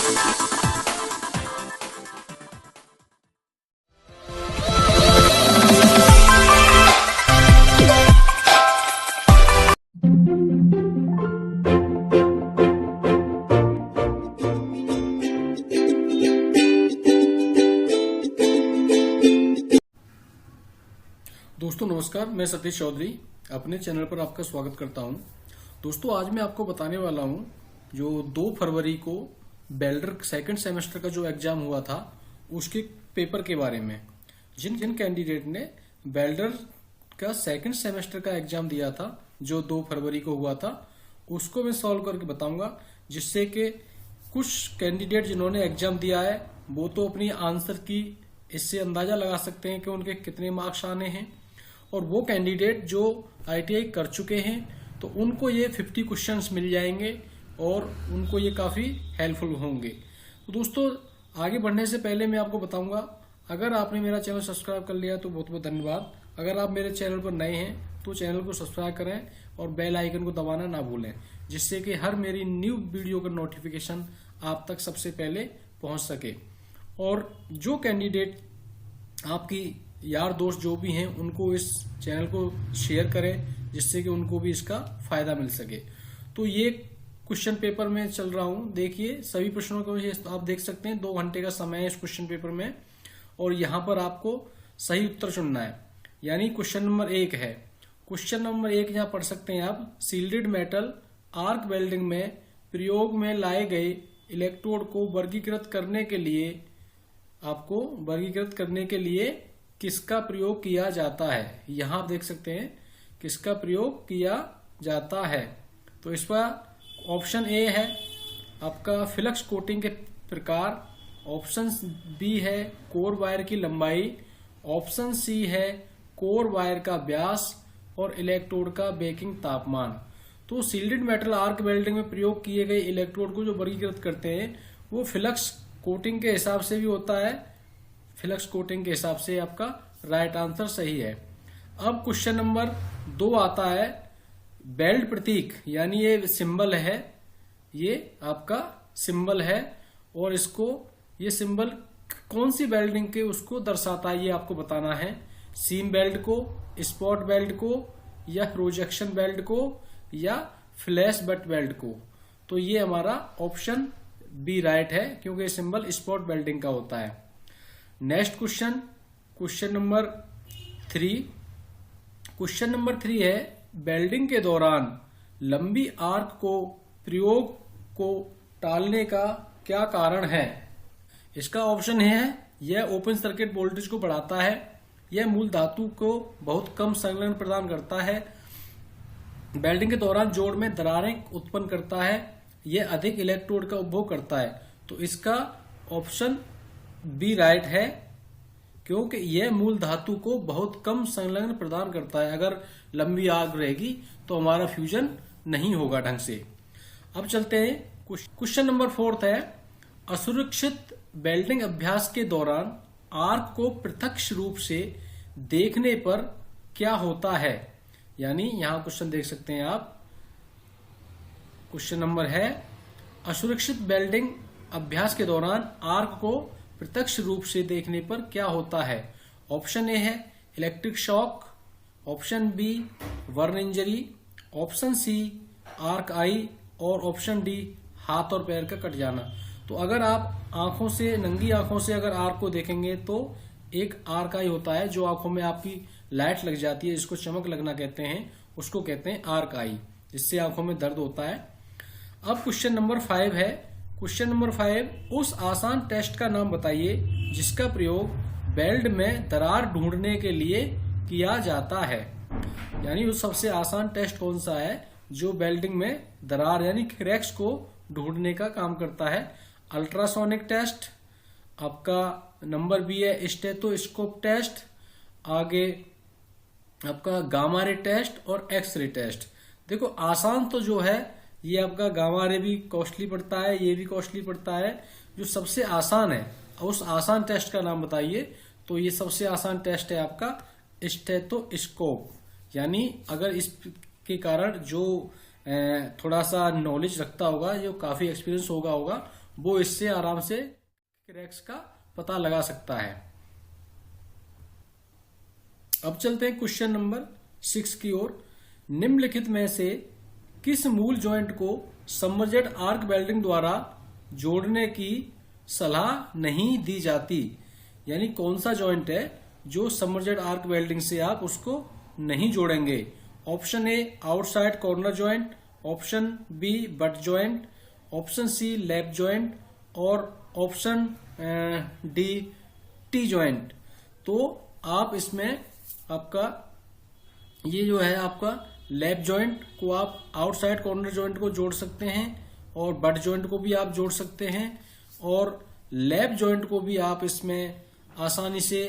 दोस्तों नमस्कार, मैं सतीश चौधरी अपने चैनल पर आपका स्वागत करता हूं। दोस्तों आज मैं आपको बताने वाला हूं जो 2 फरवरी को वेल्डर सेकंड सेमेस्टर का जो एग्जाम हुआ था उसके पेपर के बारे में। जिन जिन कैंडिडेट ने वेल्डर का सेकंड सेमेस्टर का एग्जाम दिया था जो 2 फरवरी को हुआ था उसको मैं सॉल्व करके बताऊंगा, जिससे कि कुछ कैंडिडेट जिन्होंने एग्जाम दिया है वो तो अपनी आंसर की इससे अंदाजा लगा सकते हैं कि उनके कितने मार्क्स आने हैं, और वो कैंडिडेट जो आईटीआई कर चुके हैं तो उनको ये 50 क्वेश्चंस मिल जाएंगे और उनको ये काफ़ी हेल्पफुल होंगे। तो दोस्तों आगे बढ़ने से पहले मैं आपको बताऊंगा, अगर आपने मेरा चैनल सब्सक्राइब कर लिया तो बहुत बहुत धन्यवाद। अगर आप मेरे चैनल पर नए हैं तो चैनल को सब्सक्राइब करें और बेल आइकन को दबाना ना भूलें, जिससे कि हर मेरी न्यू वीडियो का नोटिफिकेशन आप तक सबसे पहले पहुंच सके। और जो कैंडिडेट आपकी यार दोस्त जो भी हैं उनको इस चैनल को शेयर करें, जिससे कि उनको भी इसका फायदा मिल सके। तो ये क्वेश्चन पेपर में चल रहा हूं, देखिए सभी प्रश्नों को आप देख सकते हैं। 2 घंटे का समय है इस क्वेश्चन पेपर में और यहाँ पर आपको सही उत्तर चुनना है। यानी क्वेश्चन नंबर 1 है। क्वेश्चन नंबर 1 यहाँ पढ़ सकते हैं आप, सील्डेड मेटल आर्क वेल्डिंग में प्रयोग में लाए गए इलेक्ट्रोड को वर्गीकृत करने के लिए किसका प्रयोग किया जाता है। यहां आप देख सकते हैं किसका प्रयोग किया जाता है। तो इसका ऑप्शन ए है आपका फ्लक्स कोटिंग के प्रकार, ऑप्शन बी है कोर वायर की लंबाई, ऑप्शन सी है कोर वायर का व्यास और इलेक्ट्रोड का बेकिंग तापमान। तो सील्डेड मेटल आर्क वेल्डिंग में प्रयोग किए गए इलेक्ट्रोड को जो वर्गीकृत करते हैं वो फ्लक्स कोटिंग के हिसाब से भी होता है। फ्लक्स कोटिंग के हिसाब से आपका राइट आंसर सही है। अब क्वेश्चन नंबर 2 आता है, वेल्ड प्रतीक, यानी ये सिंबल है, ये आपका सिंबल है और ये सिंबल कौन सी वेल्डिंग के उसको दर्शाता है ये आपको बताना है। सीम वेल्ड को, स्पॉट वेल्ड को, या प्रोजेक्शन वेल्ड को, या फ्लैश बट वेल्ड को। तो ये हमारा ऑप्शन बी राइट है, क्योंकि ये सिंबल स्पॉट वेल्डिंग का होता है। Next question number 3। Question number 3 है, वेल्डिंग के दौरान लंबी आर्क को प्रयोग को टालने का क्या कारण है। इसका ऑप्शन है यह ओपन सर्किट वोल्टेज को बढ़ाता है, यह मूल धातु को बहुत कम संलग्न प्रदान करता है, वेल्डिंग के दौरान जोड़ में दरारें उत्पन्न करता है, यह अधिक इलेक्ट्रोड का उपभोग करता है। तो इसका ऑप्शन बी राइट है, क्योंकि यह मूल धातु को बहुत कम संलग्न प्रदान करता है। अगर लंबी आग रहेगी तो हमारा फ्यूजन नहीं होगा ढंग से। अब चलते हैं क्वेश्चन नंबर 4 है, असुरक्षित वेल्डिंग अभ्यास के दौरान आर्क को प्रत्यक्ष रूप से देखने पर क्या होता है। यानी यहां क्वेश्चन देख सकते हैं आप, क्वेश्चन नंबर है, असुरक्षित वेल्डिंग अभ्यास के दौरान आर्क को प्रत्यक्ष रूप से देखने पर क्या होता है। ऑप्शन ए है electric shock, option B burn injury, option C arc eye, और ऑप्शन डी हाथ और पैर का कट जाना। तो अगर आप नंगी आंखों से अगर आर्क को देखेंगे तो एक आर्क आई होता है जो आंखों में आपकी लाइट लग जाती है, जिसको चमक लगना कहते हैं, उसको कहते हैं आर्क आई, जिससे आंखों में दर्द होता है। अब क्वेश्चन नंबर 5 है। क्वेश्चन नंबर 5, उस आसान टेस्ट का नाम बताइए जिसका प्रयोग वेल्ड में दरार ढूंढने के लिए किया जाता है। यानी उस सबसे आसान टेस्ट कौन सा है जो वेल्डिंग में दरार यानी क्रैक्स को ढूंढने का काम करता है। अल्ट्रासोनिक टेस्ट, आपका नंबर बी है स्टेथोस्कोप टेस्ट, आगे आपका गामा रे टेस्ट और एक्स रे टेस्ट। देखो आसान तो जो है ये आपका गामा रे भी कॉस्टली पड़ता है, ये भी कॉस्टली पड़ता है। जो सबसे आसान है उस आसान टेस्ट का नाम बताइए। तो ये सबसे आसान टेस्ट है आपका स्टेथोस्कोप। यानी अगर इसके कारण जो थोड़ा सा नॉलेज रखता होगा, जो काफी एक्सपीरियंस होगा वो इससे आराम से क्रैक्स का पता लगा सकता है। अब चलते हैं क्वेश्चन नंबर 6 की ओर। निम्नलिखित में से किस मूल जॉइंट को सबमर्जेड आर्क वेल्डिंग द्वारा जोड़ने की सलाह नहीं दी जाती? यानी कौन सा जॉइंट है जो सबमर्जेड आर्क वेल्डिंग से आप उसको नहीं जोड़ेंगे? Option A outside corner joint, option B butt joint, option C lap joint और ऑप्शन डी टी जॉइंट। तो आप इसमें आपका ये जो है आपका लैप जॉइंट को आप आउटसाइड कॉर्नर जॉइंट को जोड़ सकते हैं और बट जॉइंट को भी आप जोड़ सकते हैं और लैप जॉइंट को भी आप इसमें आसानी से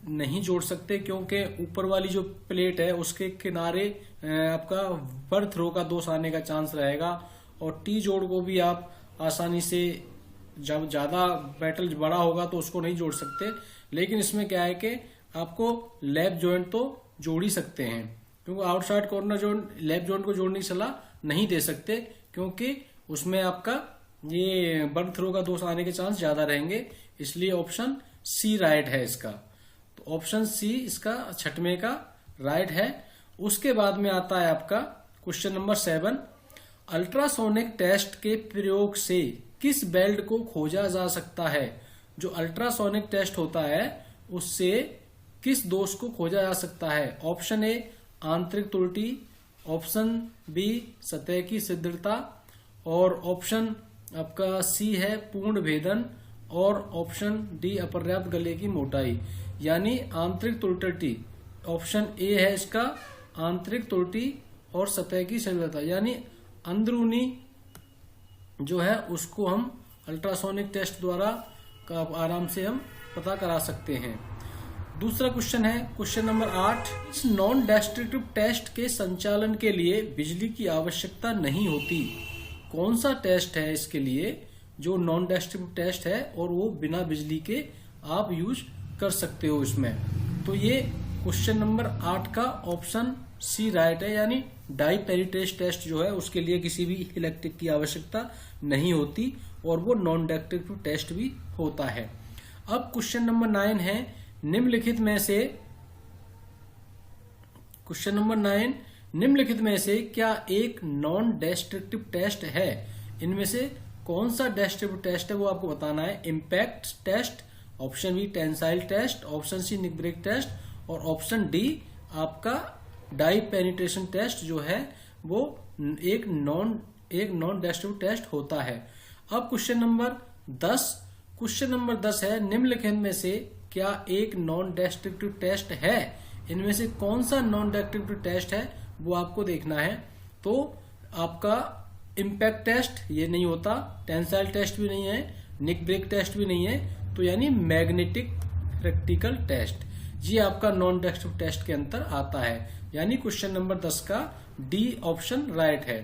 नहीं जोड़ सकते क्योंकि ऊपर वाली जो प्लेट है उसके किनारे आपका बर्थ रो का दोष आने का चांस रहेगा और टी जोड़ को भी आप आसानी से जब ज्यादा मेटल बड़ा होगा तो उसको नहीं जोड़ सकते। लेकिन इसमें क्या है कि आपको लैप जॉइंट तो जोड़ ही सकते हैं क्योंकि outside corner joint lap joint को जोड़ने की सलाह नहीं दे सकते क्योंकि उसमें आपका ये बर्थ रो का दोष आने के चांस ज्यादा रहेंगे। इसलिए ऑप्शन सी राइट है इसका। तो ऑप्शन सी इसका छठवें का राइट है। उसके बाद में आता है आपका क्वेश्चन नंबर 7। अल्ट्रासोनिक टेस्ट के प्रयोग से किस बेल्ट को खोजा जा सकता है? जो अल्ट्रासोनिक टेस्ट होता है उससे किस दोष को खोजा जा सकता है? ऑप्शन ए आंतरिक त्रुटि, ऑप्शन बी सतह की छिद्रता और ऑप्शन आपका सी है पूर्ण भेदन और ऑप्शन डी अपर्याप्त गले की मोटाई। यानी आंतरिक त्रुटि ऑप्शन ए है इसका, आंतरिक त्रुटि और सतह की छिद्रता यानी अंदरूनी जो है उसको हम अल्ट्रासोनिक टेस्ट द्वारा का आराम से हम पता करा सकते हैं। दूसरा क्वेश्चन है क्वेश्चन नंबर 8। इस नॉन डिस्ट्रक्टिव टेस्ट के संचालन के लिए बिजली की आवश्यकता नहीं होती। कौन सा टेस्ट है इसके लिए जो नॉन डिस्ट्रक्टिव टेस्ट है और वो बिना बिजली के आप यूज कर सकते हो इसमें? तो ये क्वेश्चन नंबर 8 का ऑप्शन सी राइट है। यानी डाई पेनिट्रेशन टेस्ट जो है उसके लिए किसी भी इलेक्ट्रिक की आवश्यकता नहीं होती और वो नॉन डिस्ट्रक्टिव टेस्ट भी होता है। अब क्वेश्चन नंबर 9 है निम्नलिखित में से क्वेश्चन नंबर 9 निम्नलिखित में से क्या एक नॉन डिस्ट्रक्टिव टेस्ट है? इनमें से कौन सा डिस्ट्रक्टिव टेस्ट है वो आपको बताना है। Impact test, option B tensile test, option C nick break test और ऑप्शन डी आपका डाई पेनिट्रेशन टेस्ट जो है वो एक नॉन डिस्ट्रक्टिव टेस्ट होता है। अब क्वेश्चन नंबर 10 है निम्नलिखित में से क्या एक नॉन डिस्ट्रक्टिव टेस्ट है? इनमें से कौन सा नॉन डिस्ट्रक्टिव टेस्ट है वो आपको देखना है। तो आपका इम्पैक्ट टेस्ट ये नहीं होता, टेंसाइल टेस्ट भी नहीं है, निक ब्रेक टेस्ट भी नहीं है, तो यानी मैग्नेटिक प्रैक्टिकल टेस्ट ये आपका नॉन डिस्ट्रक्टिव टेस्ट के अंतर आता है। यानी क्वेश्चन नंबर 10 का डी ऑप्शन राइट है।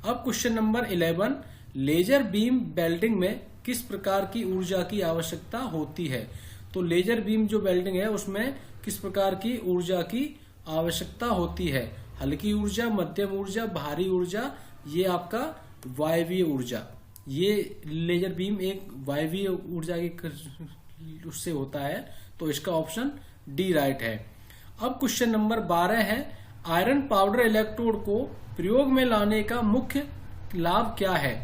अब question number 11 laser beam welding में किस प्रकार की ऊर्जा की आवश्यकता होती है? तो लेजर बीम जो वेल्डिंग है उसमें किस प्रकार की ऊर्जा की आवश्यकता होती है? हल्की ऊर्जा, मध्यम ऊर्जा, भारी ऊर्जा, ये आपका वायवीय ऊर्जा। ये लेजर बीम एक वायवीय ऊर्जा की उससे होता है तो इसका ऑप्शन डी राइट है। अब क्वेश्चन नंबर 12 है आयरन पाउडर इलेक्ट्रोड को प्रयोग में लाने का मुख्य लाभ क्या है?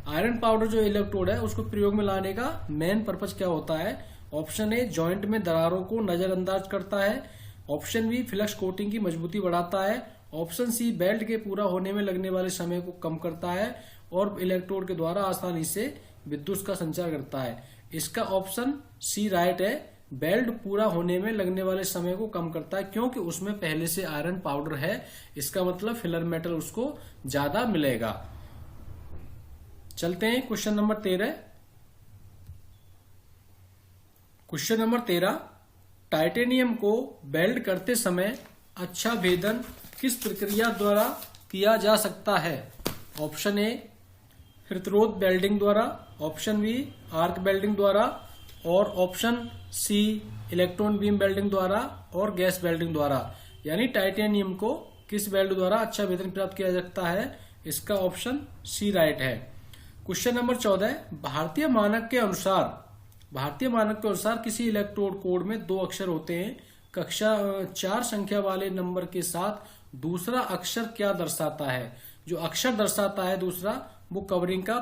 आयरन पाउडर जो इलेक्ट्रोड है उसको प्रयोग में लाने का मेन पर्पज क्या होता है? ऑप्शन ए जॉइंट में दरारों को नजरअंदाज करता है, ऑप्शन बी फ्लक्स कोटिंग की मजबूती बढ़ाता है, ऑप्शन सी बेल्ट के पूरा होने में लगने वाले समय को कम करता है और इलेक्ट्रोड के द्वारा आसानी से विद्युत का संचार करता है। इसका ऑप्शन सी राइट है, बेल्ट पूरा होने में लगने वाले समय को कम करता है क्योंकि उसमें पहले से आयरन पाउडर है। इसका मतलब फिलर मेटल उसको ज्यादा मिलेगा। चलते हैं question number 13। Question number 13 titanium को वेल्ड करते समय अच्छा भेदन किस प्रक्रिया द्वारा किया जा सकता है? ऑप्शन ए प्रतिरोध वेल्डिंग द्वारा, ऑप्शन बी आर्क वेल्डिंग द्वारा और option C electron beam welding द्वारा और गैस वेल्डिंग द्वारा। यानी टाइटेनियम को किस वेल्ड द्वारा अच्छा भेदन प्राप्त किया जा सकता है? इसका ऑप्शन सी राइट है। क्वेश्चन नंबर 14, भारतीय मानक के अनुसार किसी इलेक्ट्रोड कोड में 2 अक्षर होते हैं। कक्षा 4 संख्या वाले नंबर के साथ दूसरा अक्षर क्या दर्शाता है? जो अक्षर दर्शाता है दूसरा, वो कवरिंग का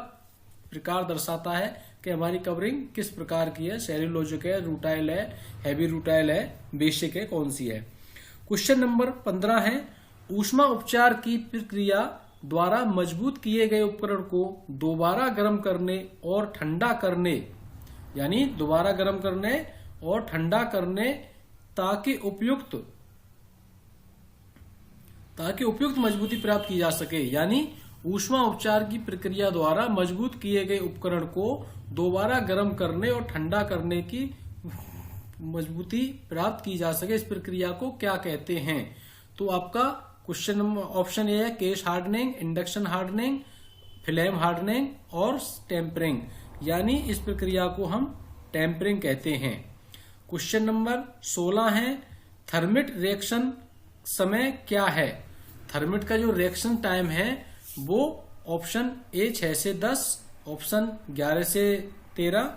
प्रकार दर्शाता है कि हमारी कवरिंग किस प्रकार की है, सेल्यूलोजिक है, रूटाइल है, हैवी रूटाइल है, बेसिक है, कौन सी है। क्वेश्चन नंबर 15 है, ऊष्मा उपचार की प्रक्रिया द्वारा मजबूत किए गए उपकरण को दोबारा गर्म करने और ठंडा करने, यानी दोबारा गर्म करने और ठंडा करने ताकि उपयुक्त मजबूती प्राप्त की जा सके। यानी ऊष्मा उपचार की प्रक्रिया द्वारा मजबूत किए गए उपकरण को दोबारा गर्म करने और ठंडा करने की मजबूती प्राप्त की जा सके, इस प्रक्रिया को क्या कहते हैं? तो आपका क्वेश्चन नंबर ऑप्शन ए है case hardening, induction hardening, flame hardening और टेम्परिंग, यानी इस प्रक्रिया को हम टेम्परिंग कहते हैं। क्वेश्चन नंबर 16 है, थर्मिट रिएक्शन समय क्या है? थर्मिट का जो रिएक्शन टाइम है वो ऑप्शन ए 6 से 10, ऑप्शन 11 से 13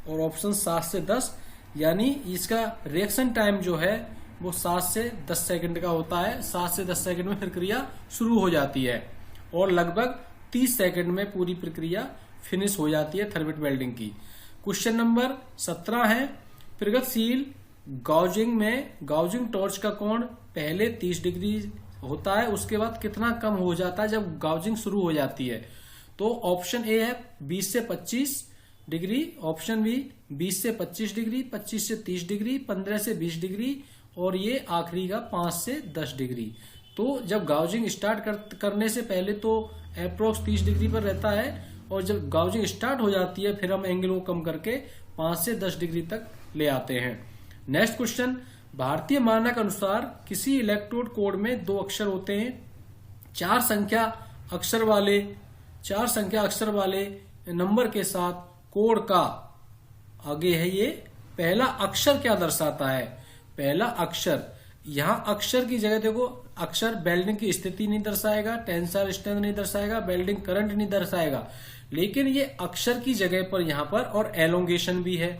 और ऑप्शन 7 से 10, यानी इसका रिएक्शन टाइम जो है वो 7 से 10 सेकंड का होता है। 7 से 10 सेकंड में प्रक्रिया शुरू हो जाती है और लगभग 30 सेकंड में पूरी प्रक्रिया फिनिश हो जाती है थर्मिट वेल्डिंग की। क्वेश्चन नंबर 17 है, प्रगतिशील गाउजिंग टॉर्च का कोण पहले 30 डिग्री होता है, उसके बाद कितना कम हो जाता है जब गाउजिंग शुरू हो जाती है? तो ऑप्शन ए है 20 से 25 डिग्री, ऑप्शन बी 20 से 25 डिग्री, 25 से 30 डिग्री, 15 से 20 डिग्री और ये आखिरी का 5 से 10 डिग्री। तो जब गाउजिंग स्टार्ट करने से पहले तो अप्रोक्स 30 डिग्री पर रहता है और जब गाउजिंग स्टार्ट हो जाती है फिर हम एंगल को कम करके 5 से 10 डिग्री तक ले आते हैं। नेक्स्ट क्वेश्चन, भारतीय मानक अनुसार किसी इलेक्ट्रोड कोड में 2 अक्षर होते हैं। 4 संख्या अक्षर वाले नंबर के साथ कोड का आगे है ये पहला अक्षर क्या दर्शाता है? पहला अक्षर, यहां अक्षर की जगह देखो, अक्षर वेल्डिंग की स्थिति नहीं दर्शाएगा, टेंसाइल स्ट्रेंथ नहीं दर्शाएगा, वेल्डिंग करंट नहीं दर्शाएगा, लेकिन ये अक्षर की जगह पर यहां पर और एलोंगेशन भी है,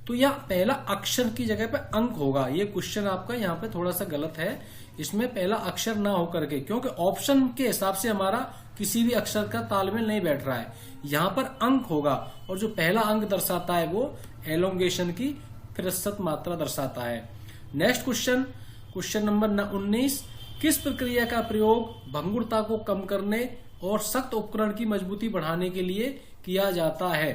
तो यहाँ पहला अक्षर की जगह पे अंक होगा। ये क्वेश्चन आपका यहाँ पे थोड़ा सा गलत है, इसमें पहला अक्षर ना होकर के, क्योंकि ऑप्शन के हिसाब से हमारा किसी भी अक्षर का तालमेल नहीं बैठ रहा है, यहाँ पर अंक होगा और जो पहला अंक दर्शाता है वो एलोंगेशन की प्रतिशत मात्रा दर्शाता है। नेक्स्ट क्वेश्चन नंबर 19, किस प्रक्रिया का प्रयोग भंगुरता को कम करने और सख्त उपकरण की मजबूती बढ़ाने के लिए किया जाता है?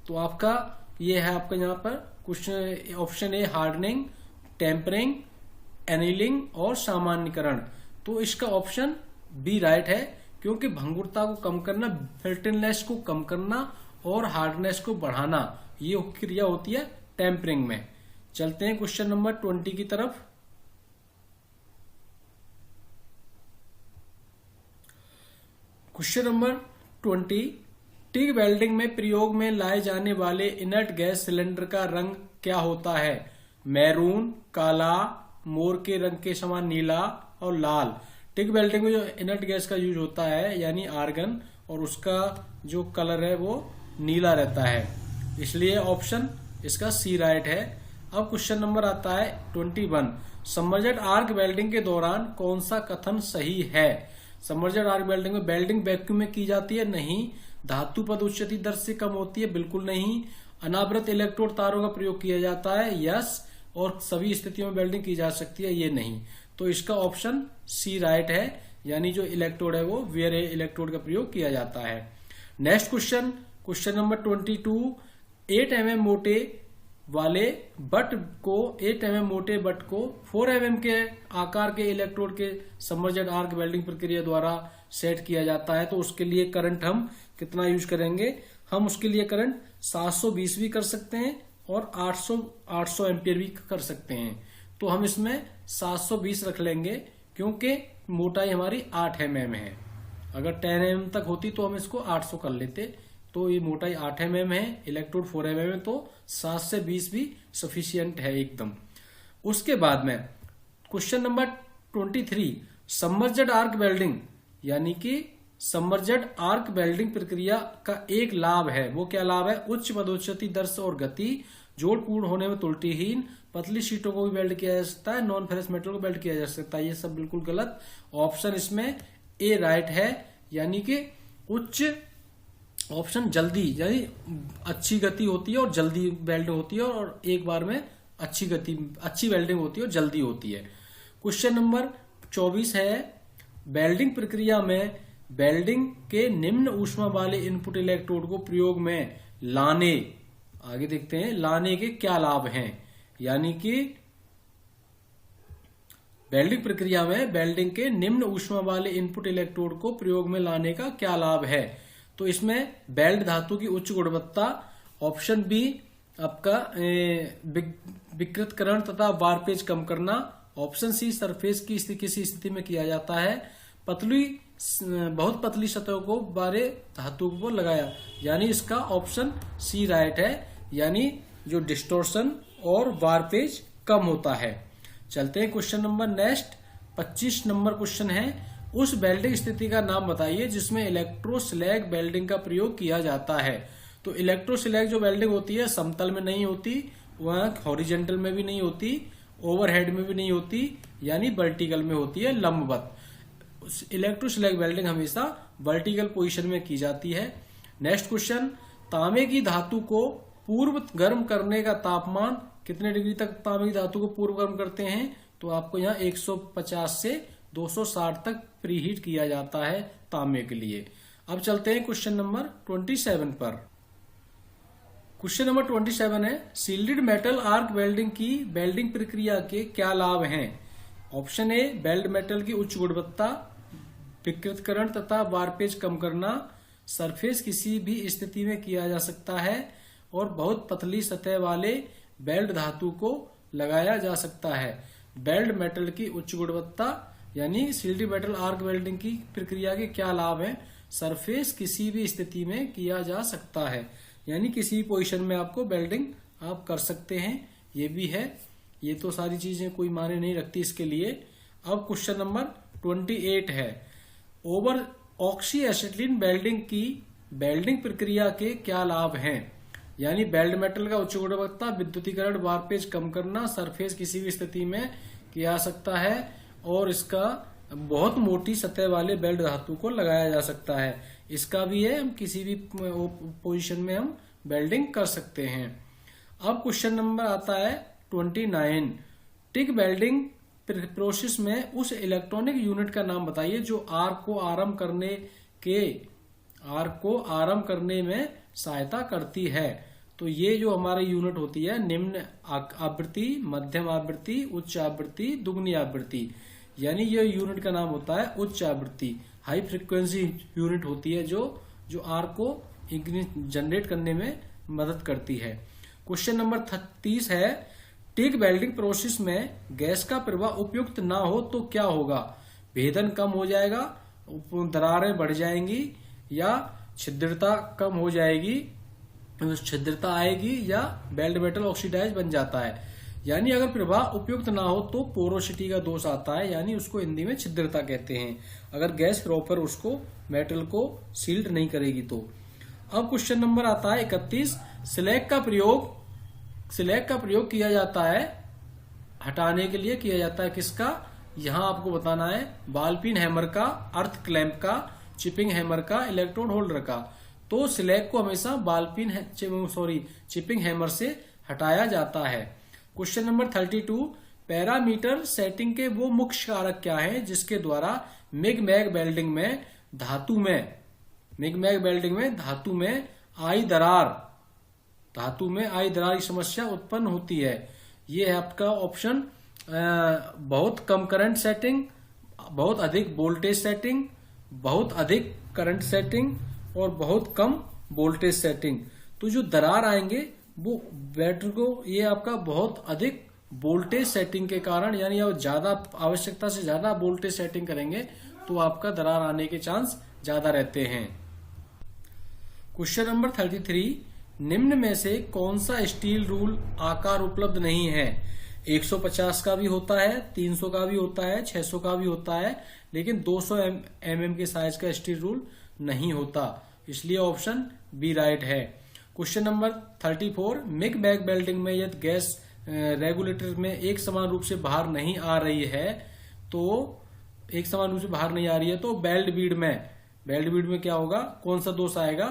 तो आपका ये है आपका यहाँ पर question option A hardening, tempering, annealing और सामान्यकरण। तो इसका ऑप्शन बी राइट है, क्योंकि भंगुरता को कम करना, फिल्टरनेस को कम करना और हार्डनेस को बढ़ाना, ये क्रिया होती है टेम्परिंग में। चलते हैं क्वेश्चन नंबर 20 की तरफ। क्वेश्चन नंबर 20, टिग वेल्डिंग में प्रयोग में लाए जाने वाले इनर्ट गैस सिलेंडर का रंग क्या होता है? मैरून, काला, मोर के रंग के समान नीला और लाल। टिग वेल्डिंग में जो इनर्ट गैस का यूज होता है यानी आर्गन, और उसका जो कलर है वो नीला रहता है, इसलिए ऑप्शन इसका सी राइट है। अब क्वेश्चन नंबर आता है 21, सबमर्ज्ड आर्क वेल्डिंग के दौरान कौन सा कथन सही है? सबमर्ज्ड आर्क वेल्डिंग में वेल्डिंग वैक्यूम में की जाती है? नहीं। धातु पद उच्चती दर से कम होती है? बिल्कुल नहीं। अनावृत इलेक्ट्रोड तारों का प्रयोग किया जाता है? यस। और सभी स्थितियों में वेल्डिंग की जा सकती है? ये नहीं। तो इसका ऑप्शन सी राइट है, यानी जो इलेक्ट्रोड है वो वेयर इलेक्ट्रोड का प्रयोग किया जाता है। नेक्स्ट क्वेश्चन नंबर 22, 8 mm मोटे वाले बट को 8 mm मोटे बट को 4 mm के आकार के इलेक्ट्रोड के सबमर्ज्ड आर्क वेल्डिंग प्रक्रिया द्वारा सेट किया जाता है, तो उसके लिए करंट हम कितना यूज करेंगे? हम उसके लिए करंट 720 भी कर सकते हैं और 800 एम्पियर भी कर सकते हैं। तो हम इसमें 720 रख लेंगे, क्योंकि मोटाई हमारी 8 mm है। अगर 10 mm तक होती तो हम इसको 800 कर लेते। तो ये मोटाई 8 mm है, इलेक्ट्रोड 4 mm है, तो 7 से 20 भी सफिशियंट है एकदम। उसके बाद में question number 23, submerged arc welding यानी कि सबमर्जेड आर्क वेल्डिंग प्रक्रिया का एक लाभ है। वो क्या लाभ है? उच्च पदोन्नति दर और गति, जोड़ पूर्ण होने में त्रुटिहीन, पतली शीटों को भी वेल्ड किया जा सकता है, नॉन फेरस मेटल को वेल्ड किया जा सकता है। ये सब बिल्कुल गलत। ऑप्शन इसमें ए राइट है, यानी कि उच्च ऑप्शन जल्दी, यानी अच्छी गति होती है और जल्दी वेल्ड होती है और एक बार में अच्छी वेल्डिंग होती है और जल्दी होती है। क्वेश्चन नंबर 24 है, वेल्डिंग प्रक्रिया में वेल्डिंग के निम्न ऊष्मा वाले इनपुट इलेक्ट्रोड को प्रयोग में लाने, आगे देखते हैं, लाने के क्या लाभ हैं। यानी कि वेल्डिंग प्रक्रिया में वेल्डिंग के निम्न ऊष्मा वाले इनपुट इलेक्ट्रोड को प्रयोग में लाने का क्या लाभ है? तो इसमें वेल्ड धातु की उच्च गुणवत्ता, ऑप्शन बी आपका विकृतकरण तथा वार्पेज कम करना, ऑप्शन सी सरफेस की किसी स्थिति में किया जाता है, बहुत पतली सतहों को बारे धातु को लगाया, यानी इसका ऑप्शन सी राइट है, यानी जो डिस्टोर्शन और वार्पेज कम होता है। चलते हैं question number next 25 number question है, उस वेल्डिंग स्थिति का नाम बताइए जिसमें इलेक्ट्रोस्लैग वेल्डिंग का प्रयोग किया जाता है। तो इलेक्ट्रोस्लैग जो वेल्डिंग होती है समतल में नहीं होती, वह हॉरिजेंटल में भी नहीं होती, ओवरहेड में भी नहीं होती, यानी वर्टिकल में होती है, लंबवत। इलेक्ट्रोस्लैग वेल्डिंग हमेशा वर्टिकल पोजीशन में की जाती है। नेक्स्ट क्वेश्चन, तांबे की धातु को पूर्व गर्म करने का तापमान कितने डिग्री तक तांबे की धातु को पूर्व गर्म करते हैं? तो आपको यहाँ 150 से 260 तक प्रीहीट किया जाता है तांबे के लिए। अब चलते हैं क्वेश्चन नंबर 27 पर। क्वेश्चन नंबर 27 है, सील्डेड मेटल आर्क वेल्डिंग की वेल्डिंग प्रक्रिया के क्या लाभ हैं? ऑप्शन ए वेल्ड मेटल की उच्च गुणवत्ता, विकृतकरण तथा वार्पेज कम करना, सरफेस किसी भी स्थिति में किया जा सकता है और बहुत पतली सतह वाले वेल्ड धातु को लगाया जा सकता है। वेल्ड मेटल की उच्च गुणवत्ता, यानी सील्डेड मेटल आर्क वेल्डिंग की प्रक्रिया के क्या लाभ हैं? सरफेस किसी भी स्थिति में किया जा सकता है, यानी किसी भी पोजीशन में आपको वेल्डिंग आप कर सकते हैं, ये भी है। ये तो सारी चीजें कोई मायने नहीं रखती इसके लिए। अब क्वेश्चन नंबर 28 है, ओवर ऑक्सी एसिटिलीन वेल्डिंग की वेल्डिंग प्रक्रिया के क्या लाभ हैं? यानी वेल्ड मेटल का उच्च गुणवत्ता, विद्युतीकरण, वार्पेज कम करना, सरफेस किसी भी स्थिति में किया जा सकता है और इसका बहुत मोटी सतह वाले वेल्ड धातु को लगाया जा सकता है। इसका भी है, हम किसी भी पोजीशन में हम वेल्डिंग कर सकते हैं। अब क्वेश्चन नंबर आता है 29, टिक वेल्डिंग प्रोसेस में उस इलेक्ट्रॉनिक यूनिट का नाम बताइए जो आर्क को आरंभ करने में सहायता करती है। तो ये जो हमारी यूनिट होती है, निम्न आवृत्ति, मध्यम आवृत्ति, उच्च आवृत्ति, दुगनी आवृत्ति, यानी ये यूनिट का नाम होता है उच्च आवृत्ति, हाई फ्रीक्वेंसी यूनिट होती है जो आर्क को जनरेट करने में मदद करती है। क्वेश्चन नंबर 30 है, टिक वेल्डिंग प्रोसेस में गैस का प्रवाह उपयुक्त ना हो तो क्या होगा? भेदन कम हो जाएगा, दरारें बढ़ जाएंगी, या छिद्रता कम हो जाएगी, छिद्रता आएगी, या वेल्ड मेटल ऑक्सीडाइज बन जाता है। यानी अगर प्रवाह उपयुक्त ना हो तो पोरोसिटी का दोष आता है, यानी उसको हिंदी में छिद्रता कहते हैं, अगर गैस प्रॉपर उसको मेटल को सील्ड नहीं करेगी तो। अब क्वेश्चन नंबर आता है 31, स्लैग का प्रयोग किया जाता है हटाने के लिए, किया जाता है किसका? यहां आपको बताना है, बॉल पिन हैमर का, अर्थ क्लैंप का, चिपिंग हैमर का, इलेक्ट्रोड होल्डर का। तो स्लैग को हमेशा चिपिंग हैमर से हटाया जाता है। क्वेश्चन नंबर 32, पैरामीटर सेटिंग के वो मुख्य कारक क्या हैं जिसके द्वारा मिग-मैग वेल्डिंग में धातु में आई दरार की समस्या उत्पन्न होती है? ये है आपका ऑप्शन, बहुत कम करंट सेटिंग, बहुत अधिक वोल्टेज सेटिंग, बहुत अधिक करंट सेटिंग और बहुत कम वोल्टेज सेटिंग। तो जो दरार आएंगे वो बैटरी को, ये आपका बहुत अधिक वोल्टेज सेटिंग के कारण, यानी आप ज्यादा आवश्यकता से ज्यादा वोल्टेज सेटिंग करेंगे तो आपका दरार आने के चांस ज्यादा रहते हैं। क्वेश्चन नंबर 33, निम्न में से कौन सा स्टील रूल आकार उपलब्ध नहीं है? 150 का भी होता है, 300 का भी होता है, 600 का भी होता है, लेकिन 200 mm के साइज का स्टील रूल नहीं होता, इसलिए ऑप्शन बी राइट है। Question number 34, MiG bag welding में यदि गैस रेगुलेटर में एक समान रूप से बाहर नहीं आ रही है, तो एक समान रूप से बाहर नहीं आ रही है, तो बेल्ट बीड में क्या होगा, कौन सा दोष आएगा,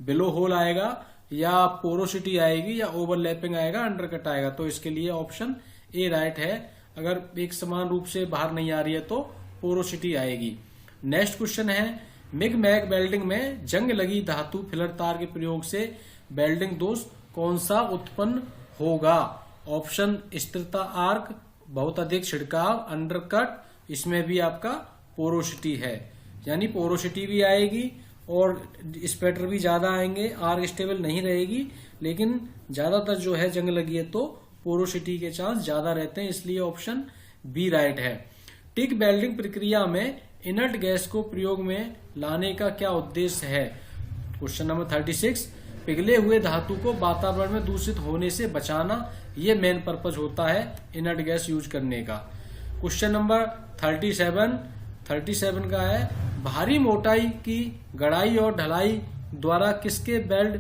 बिलो होल आएगा या पोरोसिटी आएगी या ओवरलैपिंग आएगा, अंडरकट आएगा। तो इसके लिए ऑप्शन ए राइट है। अगर एक समान रूप से बाहर नहीं आ रही है तो पोरोसिटी आएगी। नेक्स्ट क्वेश्चन है, मिग मैग वेल्डिंग में जंग लगी धातु फिलर तार के प्रयोग से वेल्डिंग दोष कौन सा उत्पन्न होगा। ऑप्शन स्थिरता आर्क, बहुत अधिक छिड़काव, अंडरकट, इसमें भी आपका पोरोसिटी है, यानी पोरोसिटी भी आएगी और स्पेटर भी ज्यादा आएंगे, आर्क स्टेबल नहीं रहेगी, लेकिन ज्यादातर जो है जंग लगी है तो पोरोसिटी के चांस ज्यादा रहते हैं, इसलिए ऑप्शन बी राइट है। टिक वेल्डिंग प्रक्रिया में इनर्ट गैस को प्रयोग में लाने का क्या उद्देश्य है। क्वेश्चन नंबर 36, पिघले हुए धातु को वातावरण में दूषित होने से बचाना, ये मेन पर्पज होता है इनर्ट गैस यूज करने का। क्वेश्चन नंबर 37 का है, भारी मोटाई की गड़ाई और ढलाई द्वारा किससे वेल्ड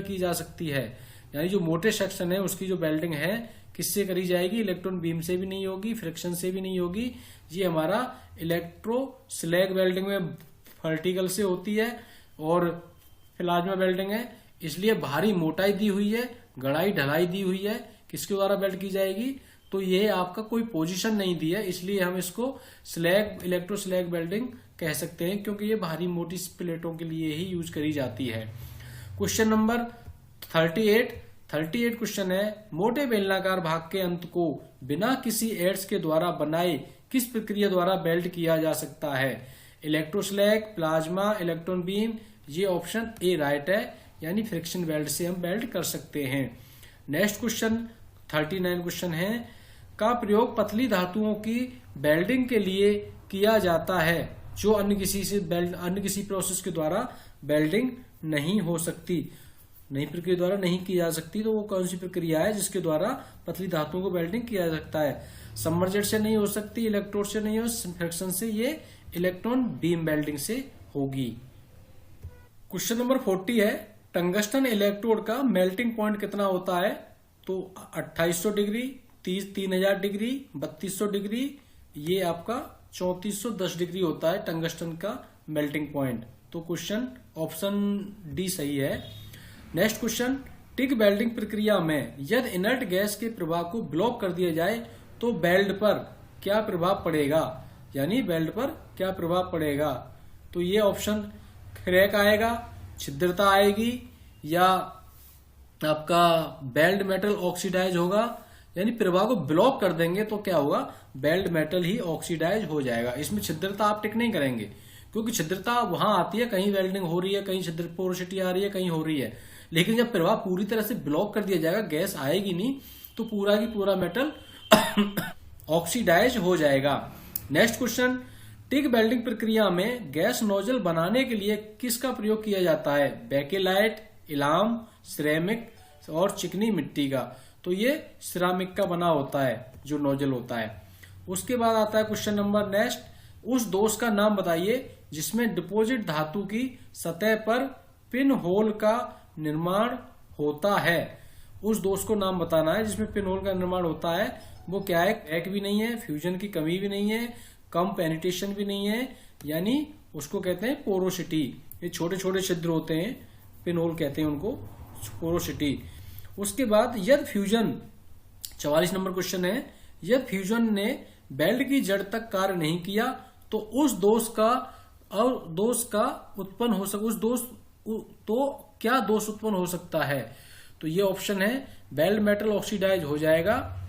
की जा सकती है, यानी जो मोटे सेक्शन है उसकी जो वेल्डिंग है किससे करी जाएगी, इलेक्ट्रॉन बीम से भी नहीं होगी, फ्रिक्शन से भी नहीं होगी, ये हमारा इलेक्ट्रो स्लैग वेल्डिंग में वर्टिकल से होती है और प्लाज्मा वेल्डिंग है, इसलिए भारी मोटाई दी हुई है, गड़ाई ढलाई दी हुई है, किसके द्वारा वेल्ड की जाएगी, तो ये आपका कोई पोजीशन नहीं दी है, इसलिए हम इसको स्लैग इलेक्ट्रो स्लैग वेल्डिंग कह सकते हैं, क्योंकि ये भारी मोटी प्लेटों के लिए ही यूज करी जाती है। क्वेश्चन नंबर 38 क्वेश्चन है, मोटे बेलनाकार भाग के अंत को बिना किसी एड्स के द्वारा बनाए किस प्रक्रिया द्वारा वेल्ड किया जा सकता है, इलेक्ट्रोस्लैग, प्लाज्मा, इलेक्ट्रॉन बीम, ये ऑप्शन ए राइट है, यानी फ्रिक्शन वेल्ड से हम वेल्ड कर सकते हैं। नेक्स्ट क्वेश्चन 39 क्वेश्चन है, का प्रयोग पतली धातुओं की वेल्डिंग के लिए किया जाता है जो अन्य किसी प्रोसेस के द्वारा वेल्डिंग नहीं हो सकती, नई प्रक्रिया द्वारा नहीं की जा सकती, तो वो कौन सी प्रक्रिया है जिसके द्वारा पतली धातुओं को वेल्डिंग किया जा सकता है। सबमर्जेड से नहीं हो सकती, इलेक्ट्रोड से नहीं हो, फ्रिक्शन से, ये इलेक्ट्रॉन बीम वेल्डिंग से होगी। क्वेश्चन नंबर 40 है, टंगस्टन इलेक्ट्रोड का मेल्टिंग पॉइंट कितना होता है, तो 2800 डिग्री, 3000 डिग्री, 3200 डिग्री, ये आपका 3410 डिग्री होता है टंगस्टन का मेल्टिंग पॉइंट। तो क्वेश्चन ऑप्शन डी सही है। नेक्स्ट क्वेश्चन, टिक वेल्डिंग प्रक्रिया में यदि इनर्ट गैस के प्रवाह को ब्लॉक कर दिया जाए तो वेल्ड पर क्या प्रभाव पड़ेगा, यानी वेल्ड पर क्या प्रभाव पड़ेगा, तो ये ऑप्शन क्रैक आएगा, छिद्रता आएगी, या आपका वेल्ड मेटल ऑक्सीडाइज होगा, यानी प्रवाह को ब्लॉक कर देंगे तो क्या होगा, वेल्ड मेटल ही ऑक्सीडाइज हो जाएगा। इसमें छिद्रता आप टिक नहीं करेंगे, क्योंकि छिद्रता वहां आती है, कहीं वेल्डिंग हो रही है, कहीं छिद्र पोरोसिटी आ रही है, कहीं हो रही है, लेकिन जब प्रवाह पूरी तरह से ब्लॉक कर दिया जाएगा, गैस आएगी नहीं, तो पूरा की पूरा मेटल ऑक्सीडाइज हो जाएगा। नेक्स्ट क्वेश्चन, टिक वेल्डिंग प्रक्रिया में गैस नोजल बनाने के लिए किसका प्रयोग किया जाता है, बेकेलाइट, इलाम, सिरेमिक और चिकनी मिट्टी का, तो ये सिरामिक का बना होता है जो नोजल होता है। उसके बाद आता है क्वेश्चन नंबर नेक्स्ट, उस दोष का नाम बताइए जिसमें डिपोजिट धातु की सतह पर पिन होल का निर्माण होता है। उस दोष को नाम बताना है जिसमें पिन होल का निर्माण होता है, वो क्या है, क्रैक भी नहीं है, फ्यूजन की कमी भी नहीं है, कम पेनिट्रेशन भी नहीं है, यानी उसको कहते हैं पोरोसिटी। ये छोटे छोटे छिद्र होते हैं, पिन होल कहते हैं उनको, पोरोसिटी। उसके बाद यदि फ्यूजन, 44 नंबर क्वेश्चन है, यदि फ्यूजन ने वेल्ड की जड़ तक कार्य नहीं किया तो उस दोष का उत्पन्न हो सके, उस दोष तो क्या दोष उत्पन्न हो सकता है, तो ये ऑप्शन है वेल्ड मेटल ऑक्सीडाइज हो जाएगा,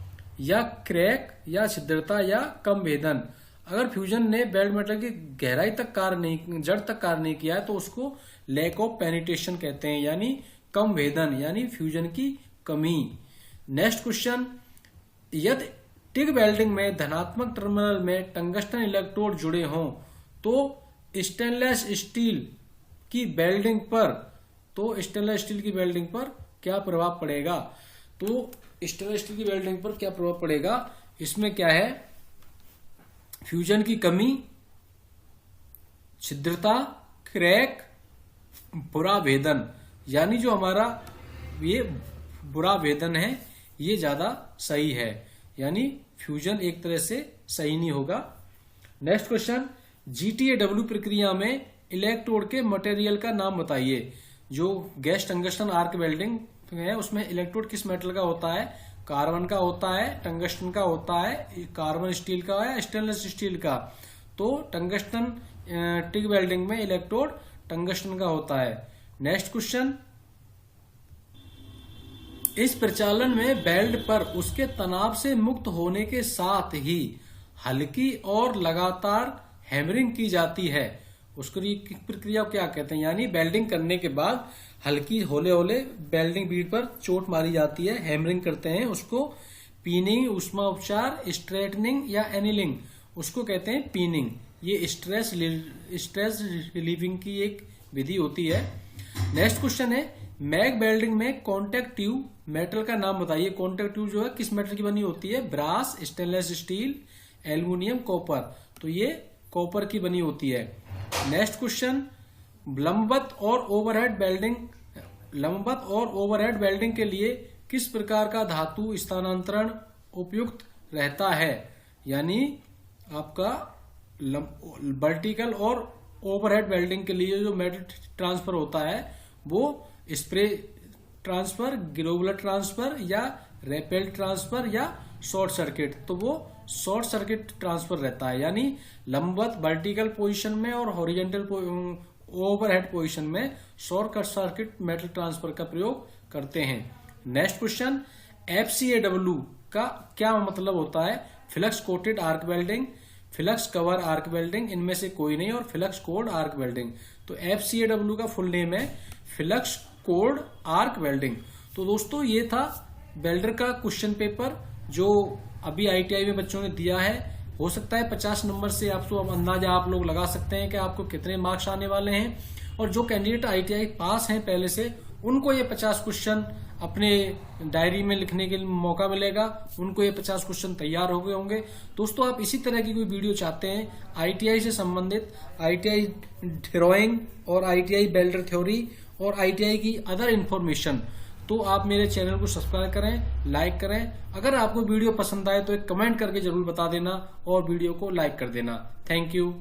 या क्रैक, या छिद्रता, या कम भेदन। अगर फ्यूजन ने वेल्ड मेटल की गहराई तक कार्य नहीं, जड़ तक कार्य नहीं किया है तो उसको लैक ऑफ पेनिट्रेशन कहते हैं, यानी कम भेदन, यानी फ्यूजन की कमी। नेक्स्ट क्वेश्चन, यदि टिक वेल्डिंग में धनात्मक टर्मिनल में टंगस्टन इलेक्ट्रोड जुड़े हों तो स्टेनलेस स्टील की वेल्डिंग पर क्या प्रभाव पड़ेगा, तो स्टेनलेस स्टील की वेल्डिंग पर क्या प्रभाव पड़ेगा, इसमें क्या है, फ्यूजन की कमी, छिद्रता, क्रैक, बुरा भेदन, यानी जो हमारा ये बुरा भेदन है ये ज्यादा सही है, यानी फ्यूजन एक तरह से सही नहीं होगा। नेक्स्ट क्वेश्चन, GTAW प्रक्रिया में इलेक्ट्रोड के मटेरियल का नाम बताइए। जो गैस टंगस्टन आर्क वेल्डिंग है उसमें इलेक्ट्रोड किस मेटल का होता है, कार्बन का होता है, टंगस्टन का होता है, कार्बन स्टील का है, स्टेनलेस स्टील का। तो टंगस्टन टिग वेल्डिंग में इलेक्ट्रोड टंगस्टन का होता है। नेक्स्ट क्वेश्चन, इस प्रचालन में बेल्ट पर उसके तनाव से मुक्त होने के साथ ही हल्की और लगातार हैमरिंग की जाती है, उसको प्रक्रिया क्या कहते हैं, यानी बेल्डिंग करने के बाद हल्की होले होले बेल्डिंग बीट पर चोट मारी जाती है, हैमरिंग करते हैं, उसको पीनिंग, उष्मा उपचार, स्ट्रेटनिंग या एनिलिंग, उसको कहते हैं पीनिंग। ये स्ट्रेस रिलीविंग की एक विधि होती है। नेक्स्ट क्वेश्चन है, मैग वेल्डिंग में कॉन्टेक्ट ट्यूब मेटल का नाम बताइए। कॉन्टेक्ट ट्यूब जो है किस मेटल की बनी होती है, brass, stainless steel, aluminium, copper, तो ये कॉपर की बनी होती है। नेक्स्ट क्वेश्चन, लंबवत और ओवरहेड वेल्डिंग के लिए किस प्रकार का धातु स्थानांतरण उपयुक्त रहता है, यानी आपका वर्टिकल और ओवरहेड वेल्डिंग के लिए जो मेटल ट्रांसफर होता है वो स्प्रे ट्रांसफर, ग्लोबुलर ट्रांसफर या रेपेल ट्रांसफर या शॉर्ट सर्किट, तो वो शॉर्ट सर्किट ट्रांसफर रहता है, यानी लंबवत वर्टिकल पोजीशन में और हॉरिजॉन्टल ओवरहेड पोजीशन में शॉर्ट सर्किट मेटल ट्रांसफर का प्रयोग करते हैं। नेक्स्ट क्वेश्चन, FCAW का क्या मतलब होता है, flux coated arc welding, flux cover arc welding, इनमें से कोई नहीं, और फ्लक्स कोड आर्क वेल्डिंग। तो FCAW का फुल नेम है फ्लक्स कोड आर्क वेल्डिंग। तो दोस्तों ये था वेल्डर का क्वेश्चन पेपर जो अभी ITI में बच्चों ने दिया है। हो सकता है 50 नंबर से आपको अंदाजा आप लोग लगा सकते हैं कि आपको कितने मार्क्स आने वाले हैं, और जो कैंडिडेट ITI पास हैं पहले से उनको ये 50 क्वेश्चन अपने डायरी में लिखने के लिए मौका मिलेगा, उनको ये 50 क्वेश्चन तैयार हो गए होंगे। दोस्तों आप इसी तरह की कोई वीडियो चाहते हैं ITI से संबंधित, ITI ड्राइंग और ITI वेल्डर थ्योरी और ITI की अदर इन्फॉर्मेशन, तो आप मेरे चैनल को सब्सक्राइब करें, लाइक करें। अगर आपको वीडियो पसंद आए तो एक कमेंट करके जरूर बता देना और वीडियो को लाइक कर देना। Thank you.